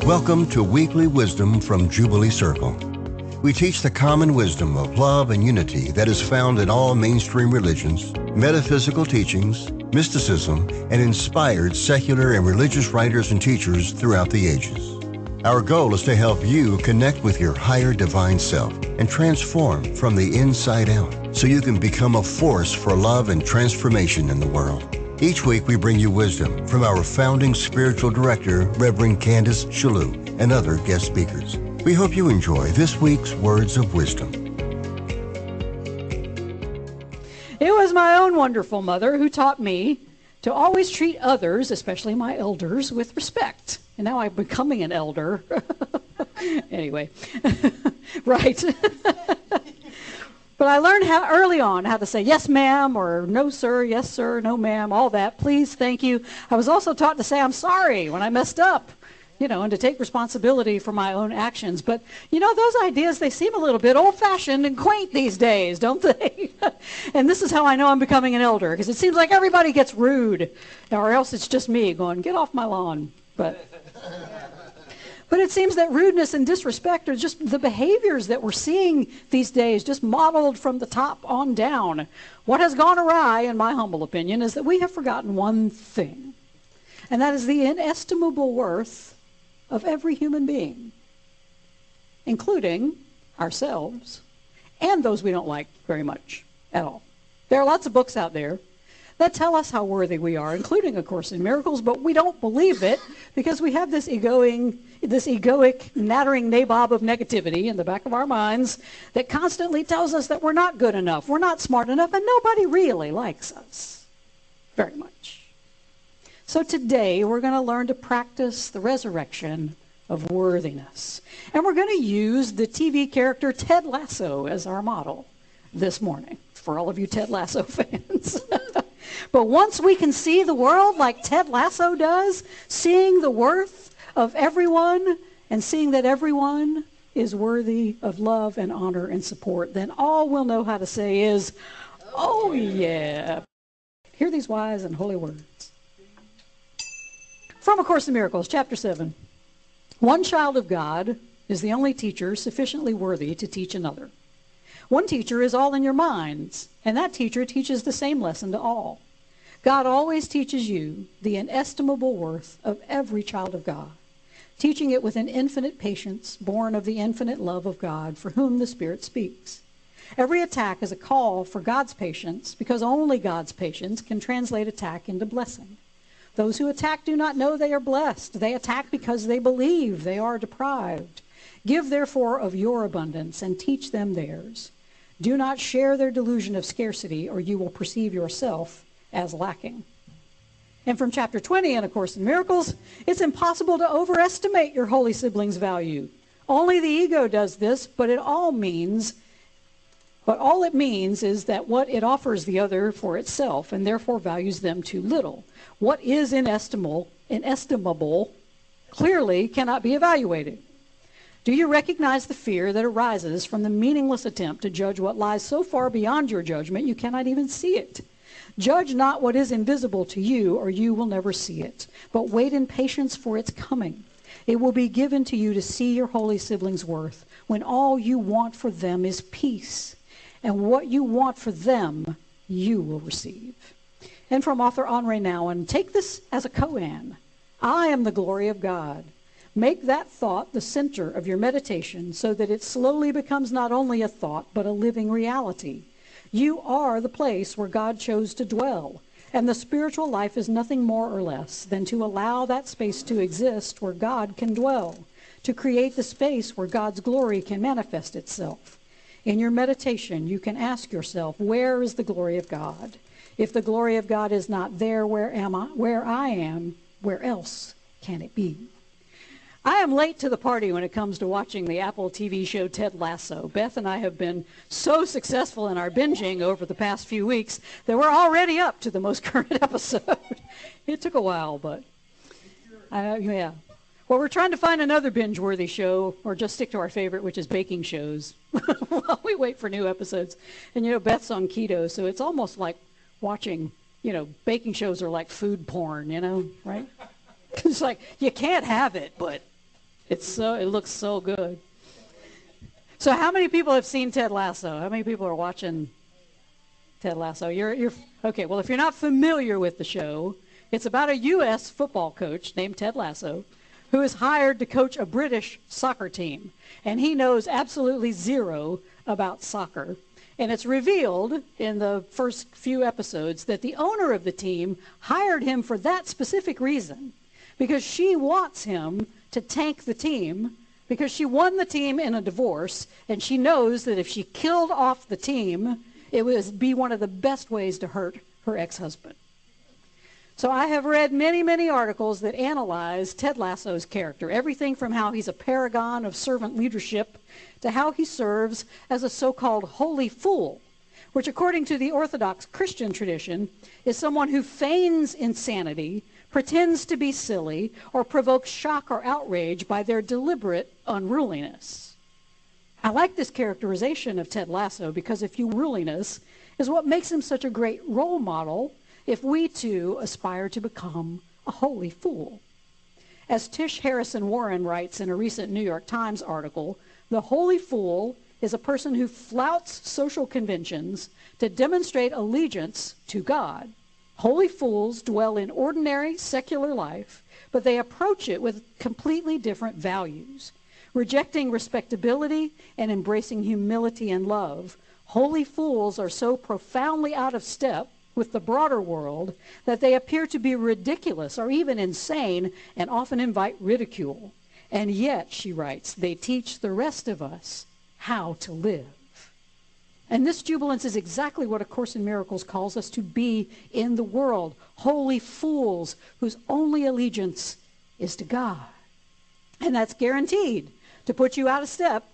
Welcome to Weekly Wisdom from Jubilee Circle. We teach the common wisdom of love and unity that is found in all mainstream religions, metaphysical teachings, mysticism, and inspired secular and religious writers and teachers throughout the ages. Our goal is to help you connect with your higher divine self and transform from the inside out so you can become a force for love and transformation in the world. Each week we bring you wisdom from our founding spiritual director, Reverend Candace Shalou, and other guest speakers. We hope you enjoy this week's Words of Wisdom. It was my own wonderful mother who taught me to always treat others, especially my elders, with respect. And now I'm becoming an elder. Anyway, right. But I learned early on how to say yes, ma'am, or no, sir, yes, sir, no, ma'am, all that. Please, thank you. I was also taught to say I'm sorry when I messed up, and to take responsibility for my own actions. But, those ideas, they seem a little bit old-fashioned and quaint these days, don't they? And this is how I know I'm becoming an elder, because it seems like everybody gets rude, or else it's just me going, get off my lawn. But it seems that rudeness and disrespect are just the behaviors that we're seeing these days, just modeled from the top on down. What has gone awry, in my humble opinion, is that we have forgotten one thing, and that is the inestimable worth of every human being, including ourselves and those we don't like very much at all. There are lots of books out there that tell us how worthy we are, including A Course in Miracles, but we don't believe it because we have this egoic, nattering nabob of negativity in the back of our minds that constantly tells us that we're not good enough, we're not smart enough, and nobody really likes us very much. So today we're going to learn to practice the resurrection of worthiness. And we're going to use the TV character Ted Lasso as our model this morning, for all of you Ted Lasso fans. But once we can see the world like Ted Lasso does, seeing the worth of everyone and seeing that everyone is worthy of love and honor and support, then all we'll know how to say is, oh yeah. Hear these wise and holy words. From A Course in Miracles, chapter 7. One child of God is the only teacher sufficiently worthy to teach another. One teacher is all in your minds, and that teacher teaches the same lesson to all. God always teaches you the inestimable worth of every child of God, teaching it with an infinite patience born of the infinite love of God for whom the Spirit speaks. Every attack is a call for God's patience, because only God's patience can translate attack into blessing. Those who attack do not know they are blessed. They attack because they believe they are deprived. Give therefore of your abundance and teach them theirs. Do not share their delusion of scarcity, or you will perceive yourself as lacking. And from chapter 20 in A Course in Miracles, it's impossible to overestimate your holy siblings' value. Only the ego does this, but all it means is that what it offers the other for itself, and therefore values them too little. What is inestimable, clearly cannot be evaluated. Do you recognize the fear that arises from the meaningless attempt to judge what lies so far beyond your judgment you cannot even see it? Judge not what is invisible to you, or you will never see it, but wait in patience for its coming. It will be given to you to see your holy siblings' worth when all you want for them is peace, and what you want for them, you will receive. And from author Henri Nouwen, take this as a koan. I am the glory of God. Make that thought the center of your meditation so that it slowly becomes not only a thought, but a living reality. You are the place where God chose to dwell, and the spiritual life is nothing more or less than to allow that space to exist where God can dwell, to create the space where God's glory can manifest itself. In your meditation, you can ask yourself, where is the glory of God? If the glory of God is not there, where I am, where else can it be? I am late to the party when it comes to watching the Apple TV show Ted Lasso. Beth and I have been so successful in our binging over the past few weeks that we're already up to the most current episode. It took a while, but yeah. Well, we're trying to find another binge-worthy show, or just stick to our favorite, which is baking shows, while we wait for new episodes. And, Beth's on keto, so it's almost like watching, baking shows are like food porn, right? It's like, you can't have it, but It looks so good. So how many people have seen Ted Lasso? How many people are watching Ted Lasso? You're okay. Well, if you're not familiar with the show, it's about a U.S. football coach named Ted Lasso who is hired to coach a British soccer team, and he knows absolutely zero about soccer. And it's revealed in the first few episodes that the owner of the team hired him for that specific reason, because she wants him to tank the team, because she won the team in a divorce, and she knows that if she killed off the team, it would be one of the best ways to hurt her ex-husband. So I have read many, many articles that analyze Ted Lasso's character, everything from how he's a paragon of servant leadership to how he serves as a so-called holy fool, which according to the Orthodox Christian tradition is someone who feigns insanity, pretends to be silly, or provokes shock or outrage by their deliberate unruliness. I like this characterization of Ted Lasso because unruliness is what makes him such a great role model if we too aspire to become a holy fool. As Tish Harrison Warren writes in a recent New York Times article, the holy fool is a person who flouts social conventions to demonstrate allegiance to God. Holy fools dwell in ordinary secular life, but they approach it with completely different values. Rejecting respectability and embracing humility and love, holy fools are so profoundly out of step with the broader world that they appear to be ridiculous or even insane and often invite ridicule. And yet, she writes, they teach the rest of us how to live. And this jubilance is exactly what A Course in Miracles calls us to be in the world. Holy fools whose only allegiance is to God. And that's guaranteed to put you out of step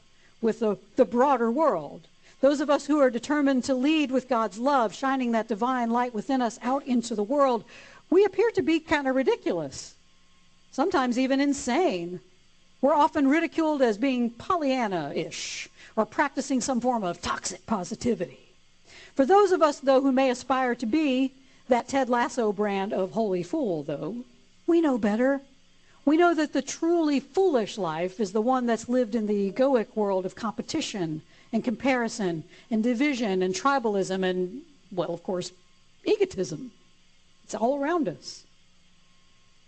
with the broader world. Those of us who are determined to lead with God's love, shining that divine light within us out into the world, we appear to be kind of ridiculous, sometimes even insane. We're often ridiculed as being Pollyanna-ish or practicing some form of toxic positivity. For those of us, though, who may aspire to be that Ted Lasso brand of holy fool, though, we know better. We know that the truly foolish life is the one that's lived in the egoic world of competition and comparison and division and tribalism and, well, of course, egotism. It's all around us.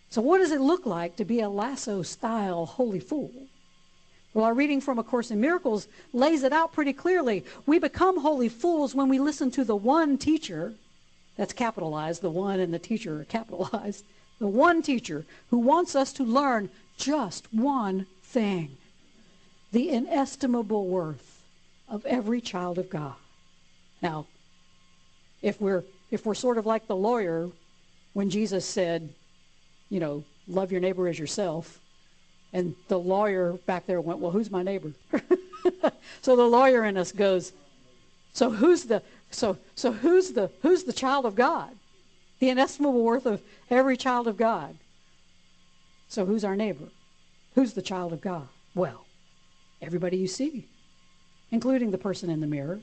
So what does it look like to be a Lasso-style holy fool? Well, our reading from A Course in Miracles lays it out pretty clearly. We become holy fools when we listen to the one teacher, that's capitalized, the one and the teacher are capitalized, the one teacher who wants us to learn just one thing, the inestimable worth of every child of God. Now, if we're sort of like the lawyer when Jesus said, you know, love your neighbor as yourself, and the lawyer back there went, well, who's my neighbor? So the lawyer in us goes, who's the child of God? The inestimable worth of every child of God. So who's our neighbor? Who's the child of God? Well, everybody you see, including the person in the mirror.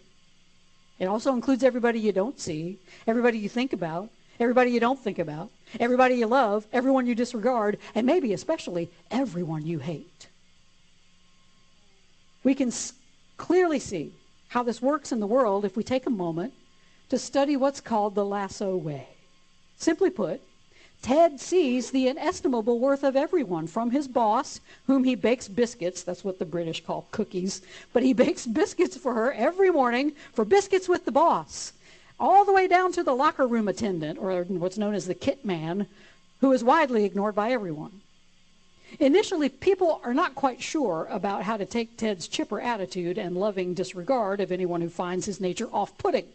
It also includes everybody you don't see, everybody you think about, everybody you don't think about, everybody you love, everyone you disregard, and maybe especially everyone you hate. We can clearly see how this works in the world if we take a moment to study what's called the Lasso way. Simply put, Ted sees the inestimable worth of everyone, from his boss, whom he bakes biscuits, that's what the British call cookies, but he bakes biscuits for her every morning for biscuits with the boss, all the way down to the locker room attendant, or what's known as the kit man, who is widely ignored by everyone. Initially, people are not quite sure about how to take Ted's chipper attitude and loving disregard of anyone who finds his nature off-putting.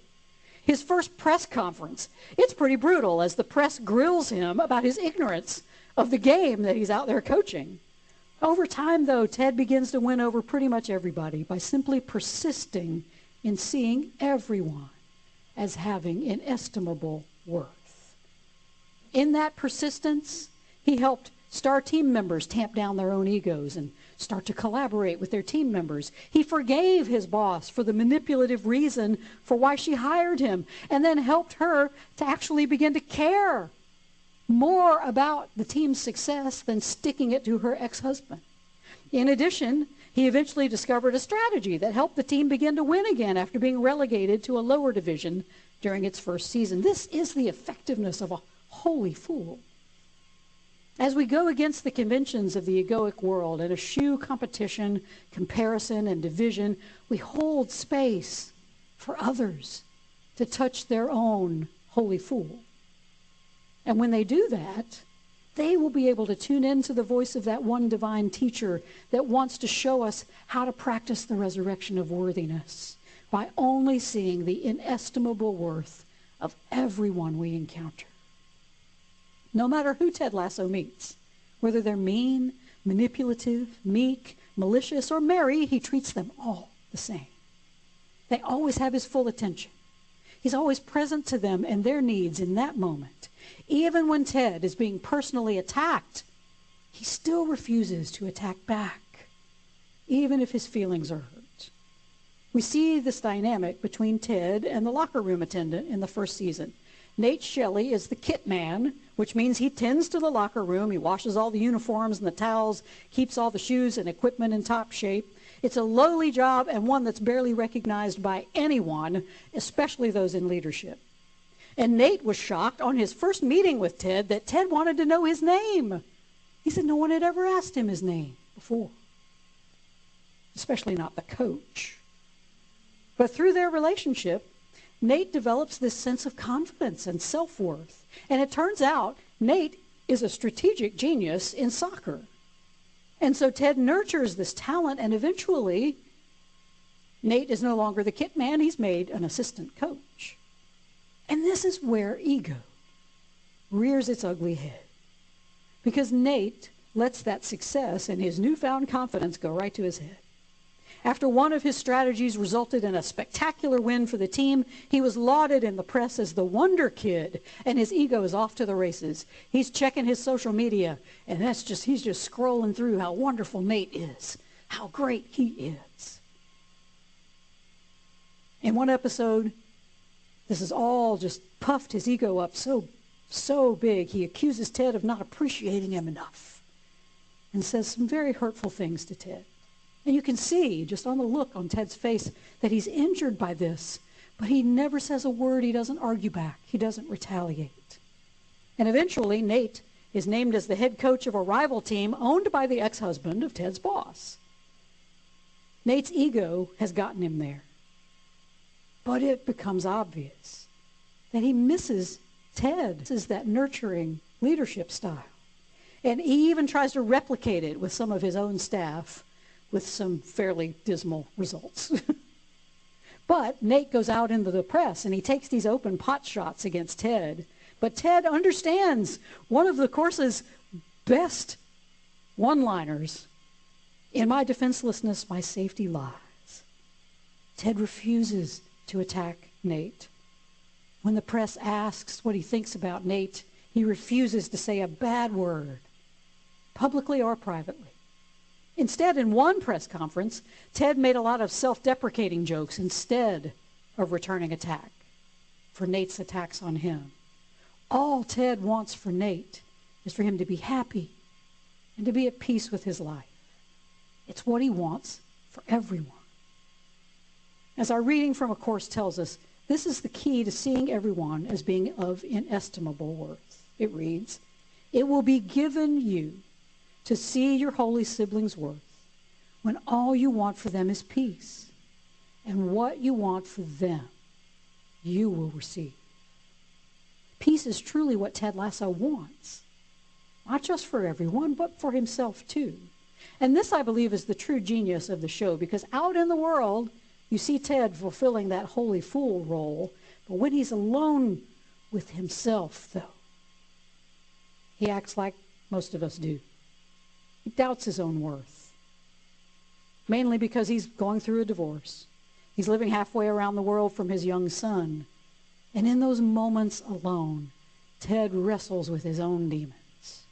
His first press conference, it's pretty brutal as the press grills him about his ignorance of the game that he's out there coaching. Over time, though, Ted begins to win over pretty much everybody by simply persisting in seeing everyone as having inestimable worth. In that persistence, he helped star team members tamp down their own egos and start to collaborate with their team members. He forgave his boss for the manipulative reason for why she hired him, and then helped her to actually begin to care more about the team's success than sticking it to her ex-husband. In addition, he eventually discovered a strategy that helped the team begin to win again after being relegated to a lower division during its first season. This is the effectiveness of a holy fool. As we go against the conventions of the egoic world and eschew competition, comparison, and division, we hold space for others to touch their own holy fool. And when they do that, they will be able to tune into the voice of that one divine teacher that wants to show us how to practice the resurrection of worthiness by only seeing the inestimable worth of everyone we encounter. No matter who Ted Lasso meets, whether they're mean, manipulative, meek, malicious, or merry, he treats them all the same. They always have his full attention. He's always present to them and their needs in that moment. Even when Ted is being personally attacked, he still refuses to attack back, even if his feelings are hurt. We see this dynamic between Ted and the locker room attendant in the first season. Nate Shelley is the kit man, which means he tends to the locker room. He washes all the uniforms and the towels, keeps all the shoes and equipment in top shape. It's a lowly job and one that's barely recognized by anyone, especially those in leadership. And Nate was shocked on his first meeting with Ted that Ted wanted to know his name. He said no one had ever asked him his name before, especially not the coach. But through their relationship, Nate develops this sense of confidence and self-worth. And it turns out Nate is a strategic genius in soccer. And so Ted nurtures this talent, and eventually Nate is no longer the kit man. He's made an assistant coach. And this is where ego rears its ugly head, because Nate lets that success and his newfound confidence go right to his head. After one of his strategies resulted in a spectacular win for the team, he was lauded in the press as the wonder kid, and his ego is off to the races. He's checking his social media, and he's just scrolling through how wonderful Nate is, how great he is. In one episode, this is all just puffed his ego up so big, he accuses Ted of not appreciating him enough and says some very hurtful things to Ted. And you can see just on the look on Ted's face that he's injured by this, but he never says a word. He doesn't argue back. He doesn't retaliate. And eventually, Nate is named as the head coach of a rival team owned by the ex-husband of Ted's boss. Nate's ego has gotten him there. But it becomes obvious that he misses Ted. This is that nurturing leadership style. And he even tries to replicate it with some of his own staff, with some fairly dismal results. But Nate goes out into the press and he takes these open pot shots against Ted. But Ted understands one of the course's best one-liners. In my defenselessness, my safety lies. Ted refuses to attack Nate. When the press asks what he thinks about Nate, he refuses to say a bad word, publicly or privately. Instead, in one press conference, Ted made a lot of self-deprecating jokes instead of returning attack for Nate's attacks on him. All Ted wants for Nate is for him to be happy and to be at peace with his life. It's what he wants for everyone. As our reading from A Course tells us, this is the key to seeing everyone as being of inestimable worth. It reads, "It will be given you to see your holy siblings' worth when all you want for them is peace, and what you want for them, you will receive." Peace is truly what Ted Lasso wants, not just for everyone, but for himself too. And this, I believe, is the true genius of the show, because out in the world, you see Ted fulfilling that holy fool role, but when he's alone with himself, though, he acts like most of us do. He doubts his own worth, mainly because he's going through a divorce. He's living halfway around the world from his young son. And in those moments alone, Ted wrestles with his own demons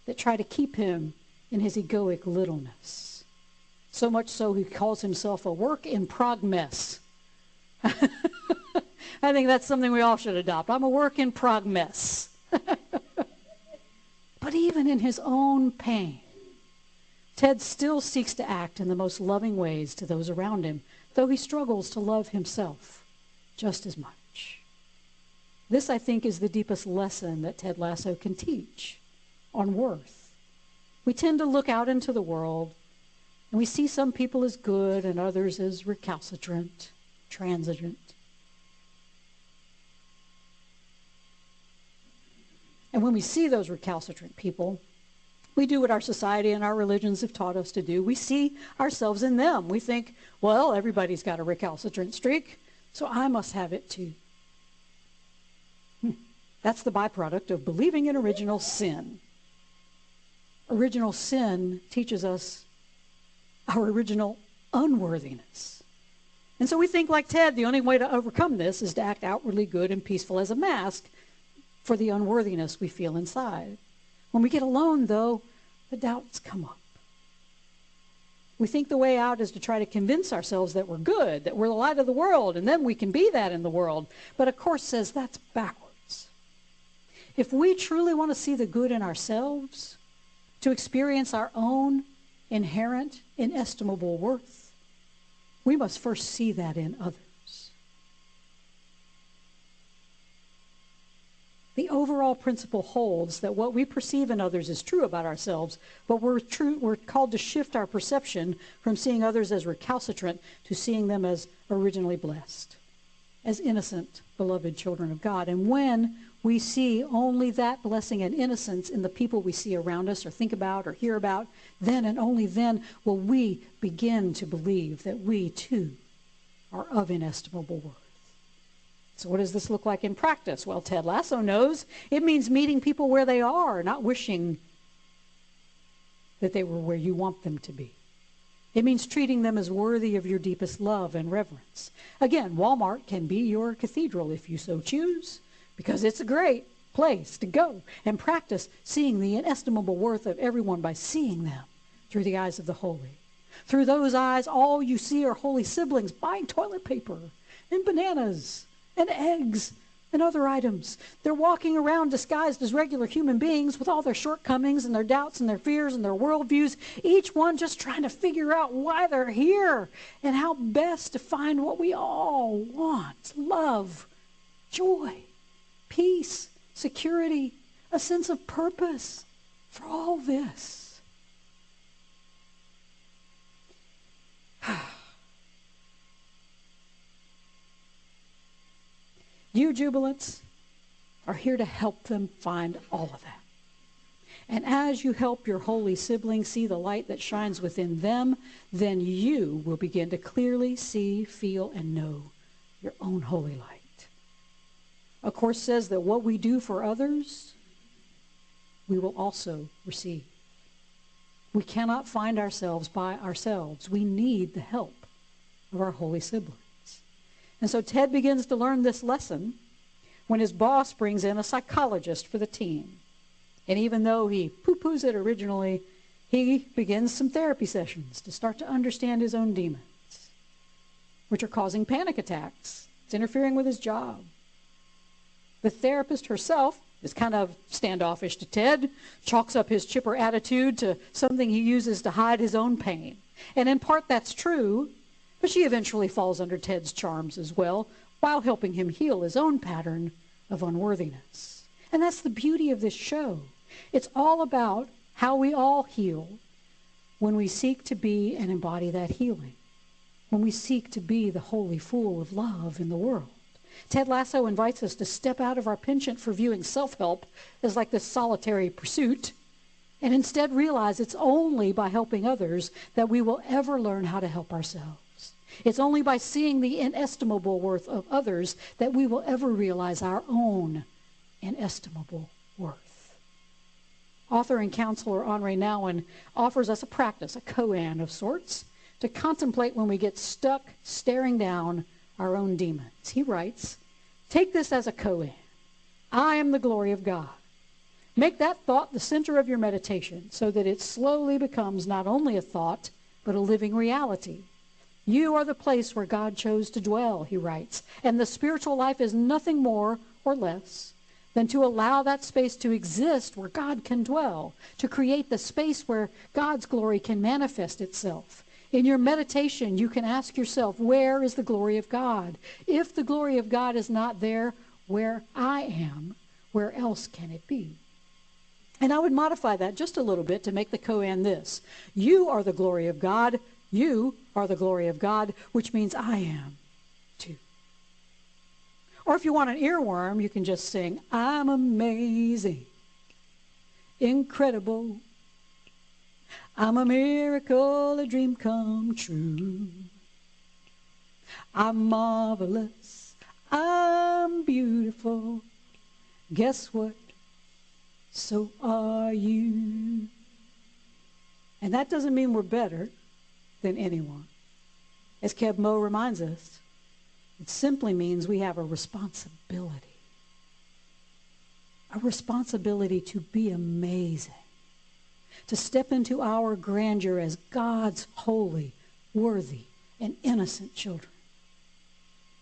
that try to keep him in his egoic littleness. So much so he calls himself a work in progress. I think that's something we all should adopt. I'm a work in progress. But even in his own pain, Ted still seeks to act in the most loving ways to those around him, though he struggles to love himself just as much. This, I think, is the deepest lesson that Ted Lasso can teach on worth. We tend to look out into the world, and we see some people as good and others as recalcitrant, transigent. And when we see those recalcitrant people, we do what our society and our religions have taught us to do. We see ourselves in them. We think, well, everybody's got a recalcitrant streak, so I must have it too. That's the byproduct of believing in original sin. Original sin teaches us our original unworthiness. And so we think, like Ted, the only way to overcome this is to act outwardly good and peaceful as a mask for the unworthiness we feel inside. When we get alone, though, the doubts come up. We think the way out is to try to convince ourselves that we're good, that we're the light of the world, and then we can be that in the world. But a Course says that's backwards. If we truly want to see the good in ourselves, to experience our own inherent, inestimable worth, we must first see that in others. The overall principle holds that what we perceive in others is true about ourselves, but we're called to shift our perception from seeing others as recalcitrant to seeing them as originally blessed, as innocent, beloved children of God. And when we see only that blessing and innocence in the people we see around us or think about or hear about, then and only then will we begin to believe that we too are of inestimable worth. So what does this look like in practice? Well, Ted Lasso knows it means meeting people where they are, not wishing that they were where you want them to be. It means treating them as worthy of your deepest love and reverence. Again, Walmart can be your cathedral if you so choose, because it's a great place to go and practice seeing the inestimable worth of everyone by seeing them through the eyes of the holy. Through those eyes, all you see are holy siblings buying toilet paper and bananas and eggs and other items. They're walking around disguised as regular human beings with all their shortcomings and their doubts and their fears and their worldviews, each one just trying to figure out why they're here and how best to find what we all want: love, joy, peace, security, a sense of purpose for all this. You jubilants are here to help them find all of that. And as you help your holy siblings see the light that shines within them, then you will begin to clearly see, feel, and know your own holy light. A Course says that what we do for others, we will also receive. We cannot find ourselves by ourselves. We need the help of our holy siblings. And so Ted begins to learn this lesson when his boss brings in a psychologist for the team. And even though he poo-poos it originally, he begins some therapy sessions to start to understand his own demons, which are causing panic attacks. It's interfering with his job. The therapist herself is kind of standoffish to Ted, chalks up his chipper attitude to something he uses to hide his own pain. And in part that's true, but she eventually falls under Ted's charms as well, while helping him heal his own pattern of unworthiness. And that's the beauty of this show. It's all about how we all heal when we seek to be and embody that healing, when we seek to be the holy fool of love in the world. Ted Lasso invites us to step out of our penchant for viewing self-help as like this solitary pursuit, and instead realize it's only by helping others that we will ever learn how to help ourselves. It's only by seeing the inestimable worth of others that we will ever realize our own inestimable worth. Author and counselor Henri Nouwen offers us a practice, a koan of sorts, to contemplate when we get stuck staring down our own demons. He writes, "Take this as a koan. I am the glory of God. Make that thought the center of your meditation so that it slowly becomes not only a thought, but a living reality. You are the place where God chose to dwell," he writes, "and the spiritual life is nothing more or less than to allow that space to exist where God can dwell, to create the space where God's glory can manifest itself. In your meditation, you can ask yourself, where is the glory of God? If the glory of God is not there where I am, where else can it be? And I would modify that just a little bit to make the koan this. You are the glory of God. You are the glory of God, which means I am too. Or if you want an earworm, you can just sing, I'm amazing, incredible. I'm a miracle, a dream come true. I'm marvelous, I'm beautiful. Guess what? So are you. And that doesn't mean we're better than anyone. As Keb Mo reminds us, it simply means we have a responsibility. A responsibility to be amazing. To step into our grandeur as God's holy, worthy, and innocent children.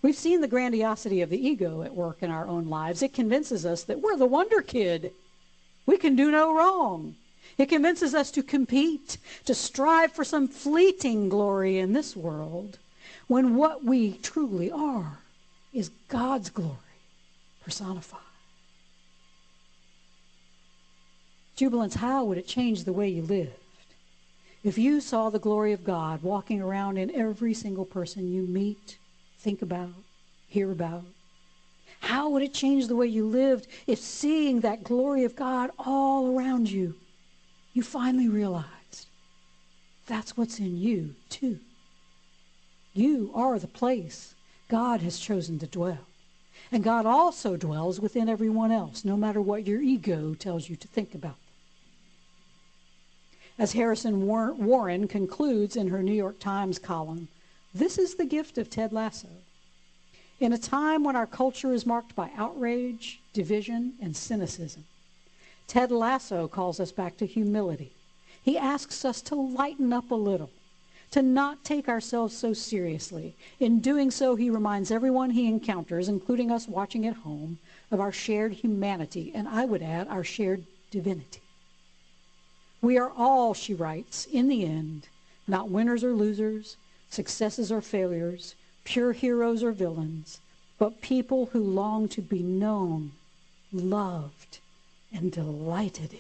We've seen the grandiosity of the ego at work in our own lives. It convinces us that we're the wonder kid. We can do no wrong. It convinces us to compete, to strive for some fleeting glory in this world, when what we truly are is God's glory personified. Jubilance, how would it change the way you lived if you saw the glory of God walking around in every single person you meet, think about, hear about? How would it change the way you lived if seeing that glory of God all around you, you finally realized that's what's in you too? You are the place God has chosen to dwell. And God also dwells within everyone else, no matter what your ego tells you to think about them. As Harrison Warren concludes in her New York Times column, this is the gift of Ted Lasso. In a time when our culture is marked by outrage, division, and cynicism, Ted Lasso calls us back to humility. He asks us to lighten up a little, to not take ourselves so seriously. In doing so, he reminds everyone he encounters, including us watching at home, of our shared humanity, and I would add, our shared divinity. We are all, she writes, in the end, not winners or losers, successes or failures, pure heroes or villains, but people who long to be known, loved, and delighted in.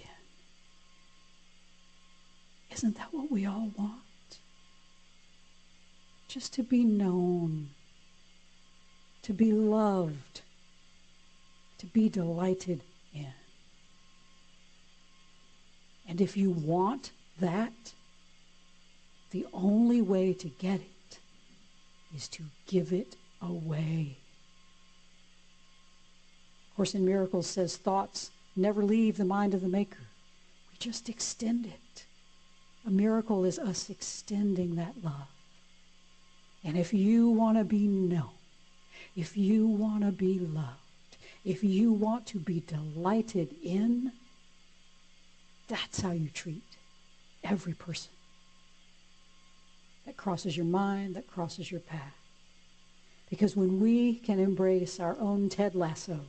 Isn't that what we all want? Just to be known, to be loved, to be delighted in. And if you want that, the only way to get it is to give it away. Course in Miracles says thoughts never leave the mind of the maker. We just extend it. A miracle is us extending that love. And if you want to be known, if you want to be loved, if you want to be delighted in, that's how you treat every person that crosses your mind, that crosses your path. Because when we can embrace our own Ted Lasso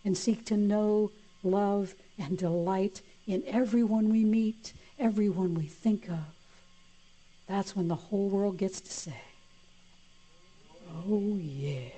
and seek to know, love, and delight in everyone we meet, everyone we think of, that's when the whole world gets to say, oh yeah.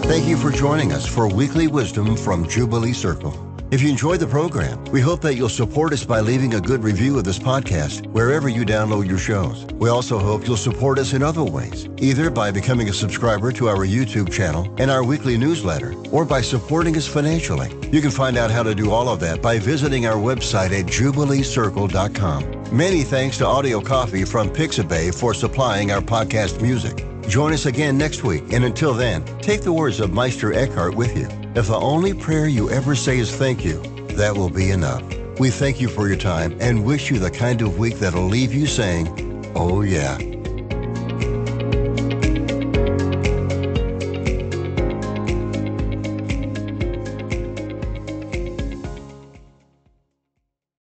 Thank you for joining us for Weekly Wisdom from Jubilee Circle. If you enjoyed the program, we hope that you'll support us by leaving a good review of this podcast wherever you download your shows. We also hope you'll support us in other ways, either by becoming a subscriber to our YouTube channel and our weekly newsletter, or by supporting us financially. You can find out how to do all of that by visiting our website at jubileecircle.com. Many thanks to Audio Coffee from Pixabay for supplying our podcast music. Join us again next week, and until then, take the words of Meister Eckhart with you. If the only prayer you ever say is thank you, that will be enough. We thank you for your time and wish you the kind of week that'll leave you saying, oh yeah.